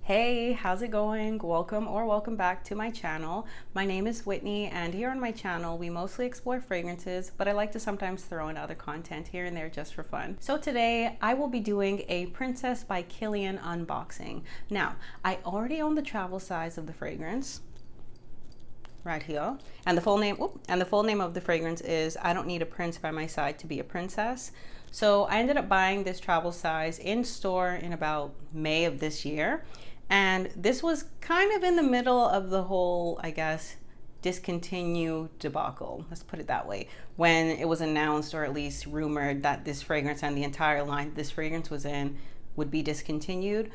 Hey, how's it going? Welcome back to my channel. My name is Whitney, and here on my channel we mostly explore fragrances, but I like to sometimes throw in other content here and there just for fun. So today I will be doing a Princess by Kilian unboxing. Now, I already own the travel size of the fragrance right here, and the full name of the fragrance is I Don't Need a Prince by My Side to Be a Princess. So I ended up buying this travel size in store in about May of this year. And this was kind of in the middle of the whole, I guess, discontinue debacle. Let's put it that way. When it was announced, or at least rumored, that this fragrance and the entire line this fragrance was in would be discontinued.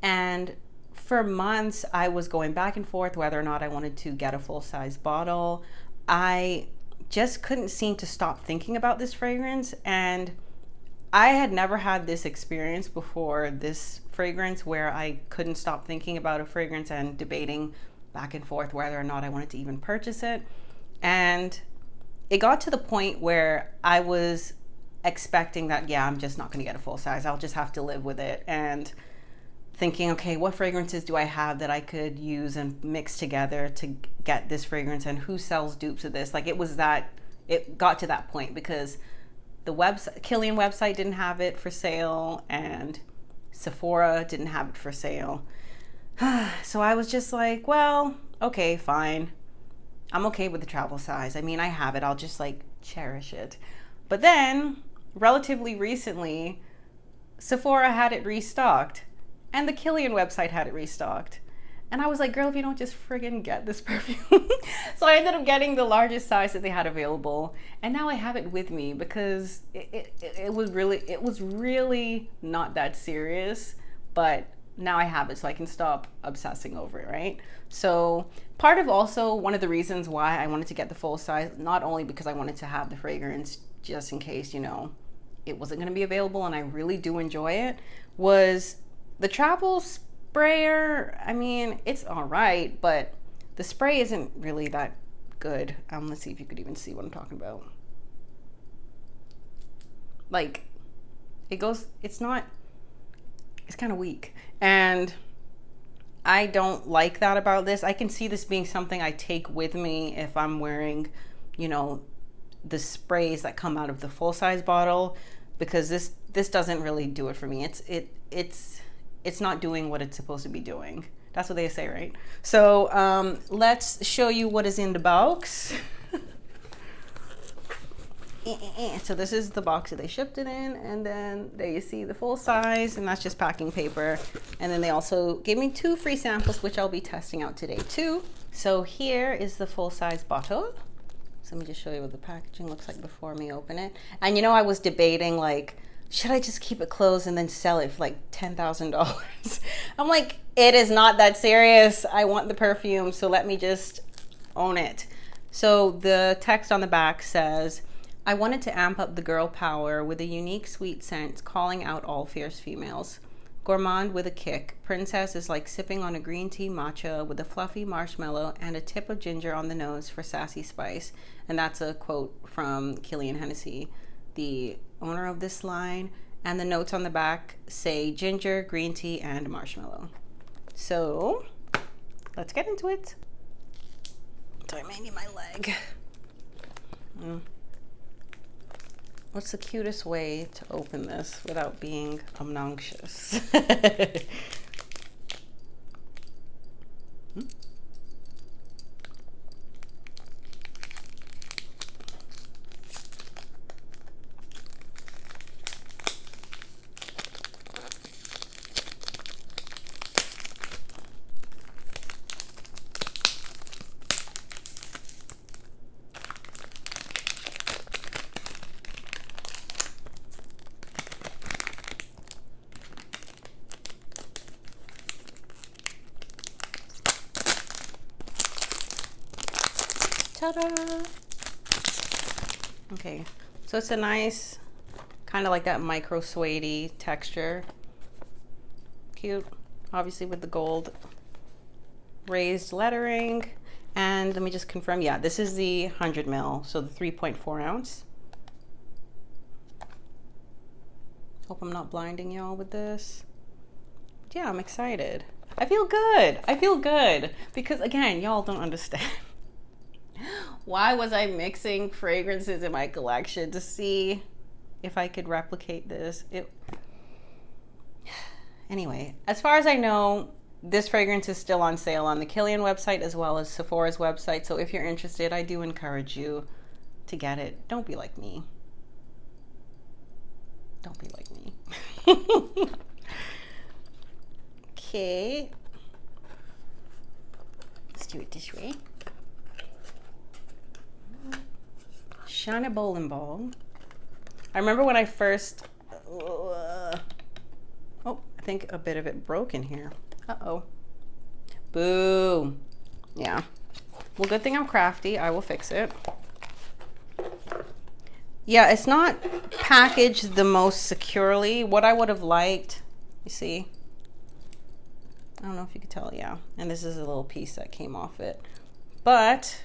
And for months, I was going back and forth whether or not I wanted to get a full-size bottle. I just couldn't seem to stop thinking about this fragrance, and I had never had this experience before this fragrance where I couldn't stop thinking about a fragrance and debating back and forth whether or not I wanted to even purchase it. And it got to the point where I was expecting that, yeah, I'm just not going to get a full size. I'll just have to live with it. And thinking, okay, what fragrances do I have that I could use and mix together to get this fragrance, and who sells dupes of this? Like, it got to that point because the Kilian website didn't have it for sale, and Sephora didn't have it for sale. So I was just like, well, okay, fine. I'm okay with the travel size. I mean, I have it. I'll just like cherish it. But then, relatively recently, Sephora had it restocked, and the Kilian website had it restocked. And I was like, girl, if you don't just friggin' get this perfume. So I ended up getting the largest size that they had available. And now I have it with me because it was really not that serious. But now I have it so I can stop obsessing over it, right? So part of also one of the reasons why I wanted to get the full size, not only because I wanted to have the fragrance just in case, you know, it wasn't going to be available and I really do enjoy it, was the travel sprayer. I mean, it's all right, but the spray isn't really that good. Let's see if you could even see what I'm talking about. Like, it's kind of weak. And I don't like that about this. I can see this being something I take with me if I'm wearing, you know, the sprays that come out of the full-size bottle, because this doesn't really do it for me. It's not doing what it's supposed to be doing. That's what they say, right? So let's show you what is in the box. So this is the box that they shipped it in, and then there you see the full size, and that's just packing paper. And then they also gave me 2 free samples, which I'll be testing out today too. So here is the full size bottle. So let me just show you what the packaging looks like before me open it. And you know, I was debating, like, should I just keep it closed and then sell it for like $10,000? I'm like, it is not that serious. I want the perfume, so let me just own it. So the text on the back says, I wanted to amp up the girl power with a unique sweet scent calling out all fierce females. Gourmand with a kick, Princess is like sipping on a green tea matcha with a fluffy marshmallow and a tip of ginger on the nose for sassy spice. And that's a quote from Kilian Hennessy, the owner of this line, and the notes on the back say ginger, green tea, and marshmallow. So let's get into it. So I may need my leg. What's the cutest way to open this without being obnoxious? Ta-da! Okay, so it's a nice, kind of like that micro suede texture. Cute, obviously with the gold raised lettering. And let me just confirm, yeah, this is the 100 ml, so the 3.4 ounce. Hope I'm not blinding y'all with this. But yeah, I'm excited. I feel good. I feel good because again, y'all don't understand. Why was I mixing fragrances in my collection to see if I could replicate this? Anyway, as far as I know, this fragrance is still on sale on the Kilian website as well as Sephora's website. So if you're interested, I do encourage you to get it. Don't be like me. Don't be like me. Okay. Let's do it this way. Shana Bowling Ball. I remember when I first... oh, I think a bit of it broke in here. Uh-oh. Boo. Yeah. Well, good thing I'm crafty. I will fix it. Yeah, it's not packaged the most securely. What I would have liked, you see? I don't know if you could tell, yeah. And this is a little piece that came off it. But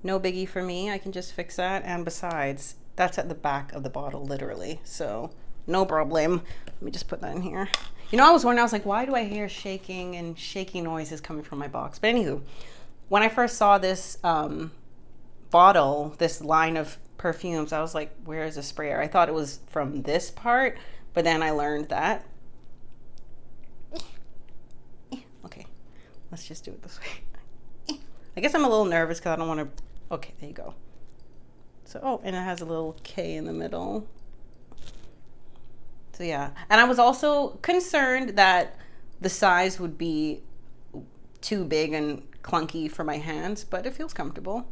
no biggie for me. I can just fix that. And besides, that's at the back of the bottle, literally. So no problem. Let me just put that in here. You know, I was wondering, I was like, why do I hear shaking and shaky noises coming from my box? But anywho, when I first saw this bottle, this line of perfumes, I was like, where is the sprayer? I thought it was from this part, but then I learned that. Okay, let's just do it this way. I guess I'm a little nervous because I don't want to. Okay, there you go. So, oh, and it has a little K in the middle. So yeah, and I was also concerned that the size would be too big and clunky for my hands, but it feels comfortable.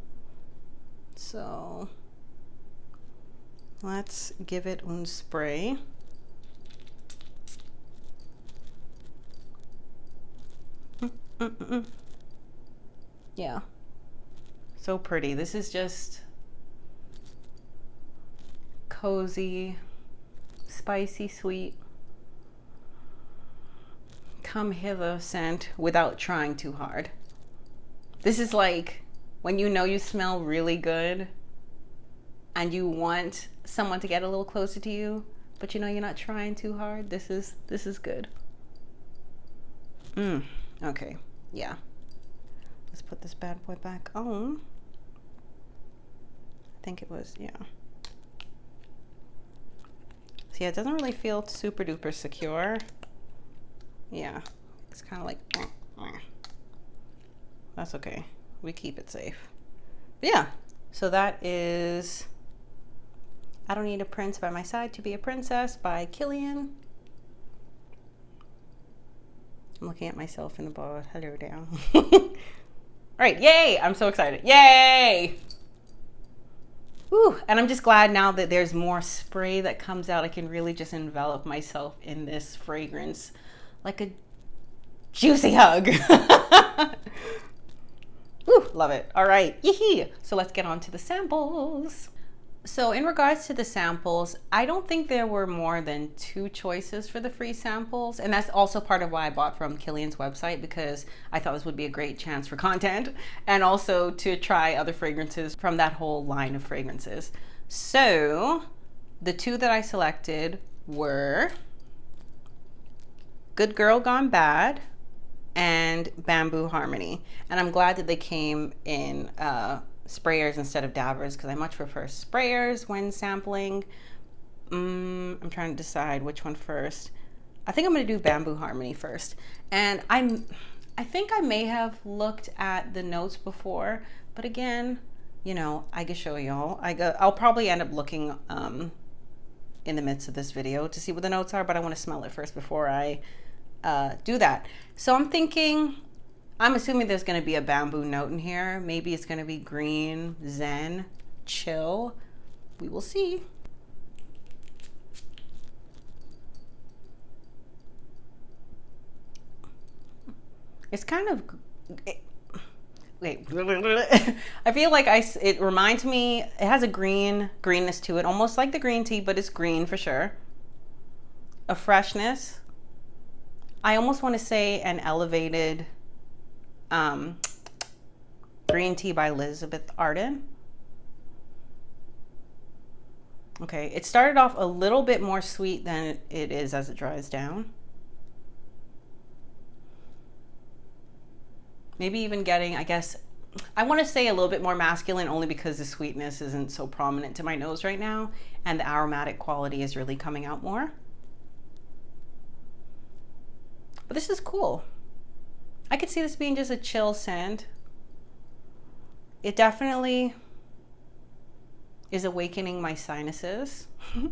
So let's give it un spray. Yeah, so pretty. This is just cozy, spicy, sweet, come hither scent without trying too hard. This is like when you know you smell really good and you want someone to get a little closer to you, but you know you're not trying too hard. This is good. Okay, yeah. Let's put this bad boy back on. I think it was, yeah. So yeah, it doesn't really feel super duper secure. Yeah, it's kind of like, that's okay. We keep it safe. But yeah, so that is I Don't Need a Prince by My Side to Be a Princess by Kilian. I'm looking at myself in the ball. Hello down. All right, yay! I'm so excited. Yay! Woo! And I'm just glad now that there's more spray that comes out. I can really just envelop myself in this fragrance like a juicy hug. Woo, love it. All right, yee-hee. So let's get on to the samples. So in regards to the samples, I don't think there were more than 2 choices for the free samples. And that's also part of why I bought from Kilian's website, because I thought this would be a great chance for content and also to try other fragrances from that whole line of fragrances. So the 2 that I selected were Good Girl Gone Bad and Bamboo Harmony. And I'm glad that they came in sprayers instead of dabbers, because I much prefer sprayers when sampling. I'm trying to decide which one first. I think I'm going to do Bamboo Harmony first. And I think I may have looked at the notes before, but again, you know, I can show y'all. I'll probably end up looking in the midst of this video to see what the notes are, but I want to smell it first before I do that. So I'm assuming there's going to be a bamboo note in here. Maybe it's going to be green, zen, chill. We will see. It's kind of, wait, I feel like it reminds me, it has a greenness to it, almost like the green tea, but it's green for sure. A freshness. I almost want to say an elevated green tea by Elizabeth Arden. Okay, it started off a little bit more sweet than it is as it dries down. Maybe even getting, I guess, I want to say a little bit more masculine only because the sweetness isn't so prominent to my nose right now and the aromatic quality is really coming out more. But this is cool. I could see this being just a chill scent. It definitely is awakening my sinuses. Yeah,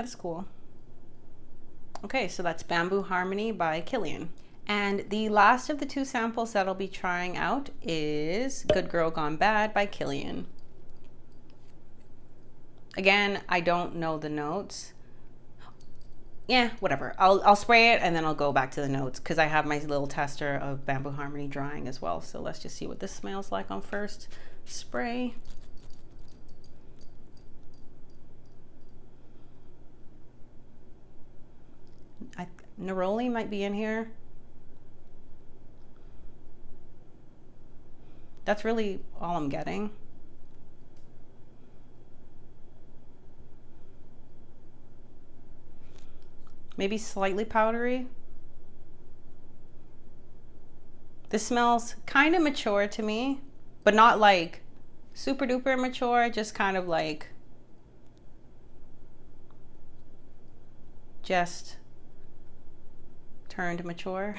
that's cool. Okay, so that's Bamboo Harmony by Kilian. And the last of the 2 samples that I'll be trying out is Good Girl Gone Bad by Kilian. Again, I don't know the notes. Yeah, whatever. I'll spray it and then I'll go back to the notes because I have my little tester of Bamboo Harmony drying as well. So let's just see what this smells like on first spray. Neroli might be in here. That's really all I'm getting. Maybe slightly powdery. This smells kind of mature to me, but not like super duper mature, just kind of like just turned mature.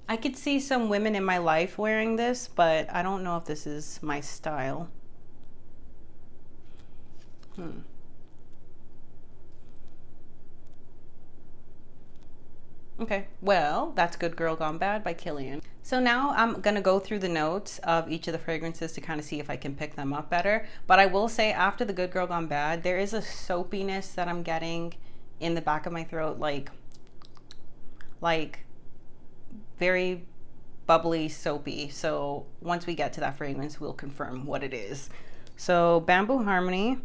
I could see some women in my life wearing this, but I don't know if this is my style. Okay, well, that's Good Girl Gone Bad by Kilian. So now I'm gonna go through the notes of each of the fragrances to kind of see if I can pick them up better. But I will say after the Good Girl Gone Bad, there is a soapiness that I'm getting in the back of my throat, like very bubbly, soapy. So once we get to that fragrance, we'll confirm what it is. So Bamboo Harmony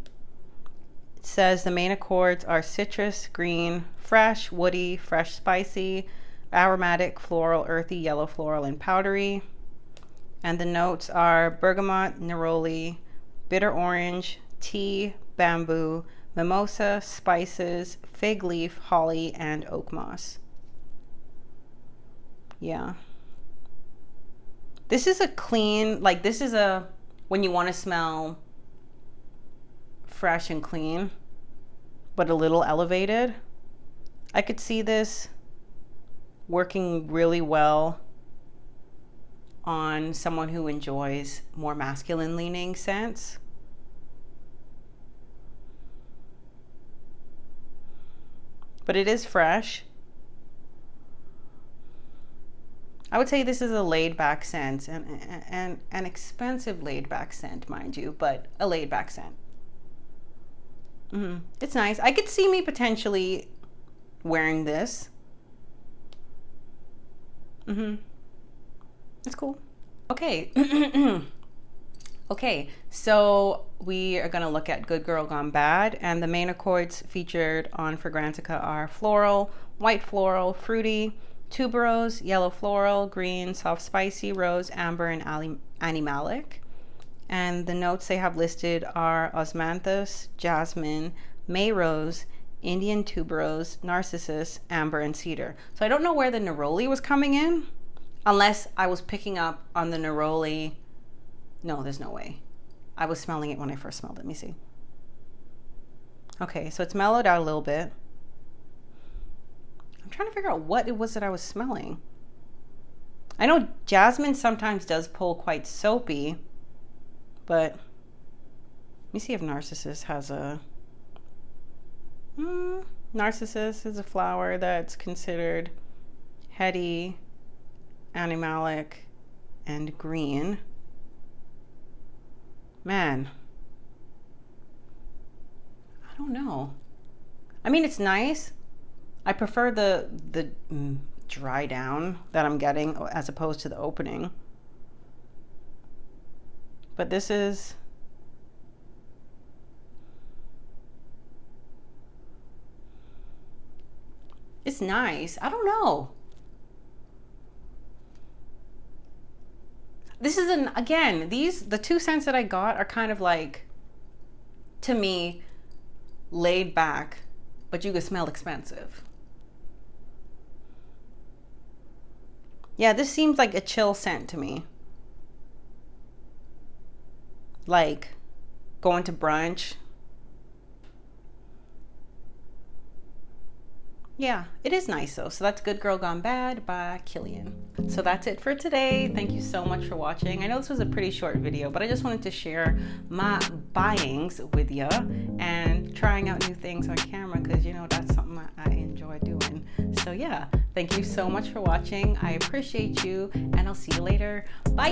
says the main accords are citrus, green, fresh, woody, fresh, spicy, aromatic, floral, earthy, yellow floral, and powdery. And the notes are bergamot, neroli, bitter orange, tea, bamboo, mimosa, spices, fig leaf, holly, and oak moss. Yeah. This is a clean, like this is a, when you want to smell fresh and clean, but a little elevated. I could see this working really well on someone who enjoys more masculine leaning scents. But it is fresh. I would say this is a laid back scent and an expensive laid back scent, mind you, but a laid back scent. It's nice. I could see me potentially wearing this. It's cool. Okay. Okay, so we are going to look at Good Girl Gone Bad, and the main accords featured on Fragrantica are floral, white floral, fruity, tuberose, yellow floral, green, soft spicy, rose, amber, and animalic. And the notes they have listed are osmanthus, jasmine, May rose, Indian tuberose, narcissus, amber, and cedar. So I don't know where the neroli was coming in, unless I was picking up on the neroli. No, there's no way. I was smelling it when I first smelled it. Let me see. Okay, so it's mellowed out a little bit. I'm trying to figure out what it was that I was smelling. I know jasmine sometimes does pull quite soapy, but let me see if narcissus has a... Narcissus is a flower that's considered heady, animalic, and green. Man, I don't know. I mean, it's nice. I prefer the dry down that I'm getting as opposed to the opening. But this is... it's nice. I don't know. This is again, the two scents that I got are kind of like, to me, laid back but you could smell expensive. Yeah, this seems like a chill scent to me. Like going to brunch. Yeah, it is nice though. So that's Good Girl Gone Bad by Kilian. So that's it for today. Thank you so much for watching. I know this was a pretty short video, but I just wanted to share my buyings with you and trying out new things on camera, because you know that's something I enjoy doing. So yeah, thank you so much for watching. I appreciate you, and I'll see you later. Bye.